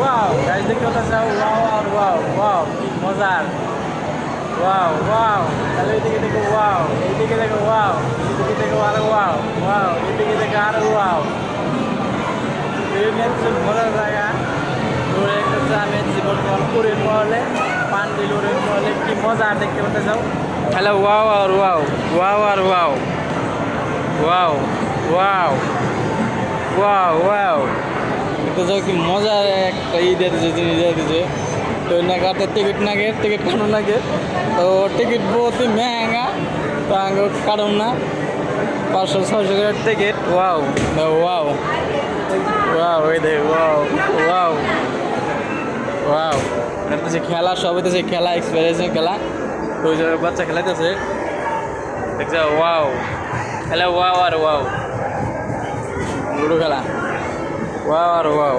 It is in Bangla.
ওয়াও গাইস দেখতে পাচ্ছ ওয়াও আর ওয়াও ওয়াও কি মজার ওয়াও ওয়াও তাহলে এইদিকে দেখো ওয়াও এইদিকে দেখো ওয়াও এইদিকে দেখো আর ওয়াও ওয়াও এইদিকে দেখো আর ওয়াও মজার জায়গা ঘুরে করছে আমি জীবন মহলের মহলে পান্ডিলুরের মহলে কি মজা দেখতে পাচ্ছ যাও হ্যালো ওয়াও আর ওয়াও ওয়াও আর wow wow wow wow wow এটা যাও কি মজার একটা দিয়ে দিচ্ছে জিনিস দিয়ে দিচ্ছে तो ना काटे टिकट ना गे टिकट काटो ना गे तो टिकट बहुत ही महंगा तो आगे काटो ना 500-600 का टिकट वाओ वाओ वाओ ये देख वाओ वाओ वाओ এটা যে খেলা সব হইতেছে খেলা এক্সপেরিয়েন্স খেলা তো ওই যে বাচ্চা খেলাইতেছে দেখছো ওয়াও খেলা ওয়াও আর ওয়াও লুডো খেলা ওয়াও আর ওয়াও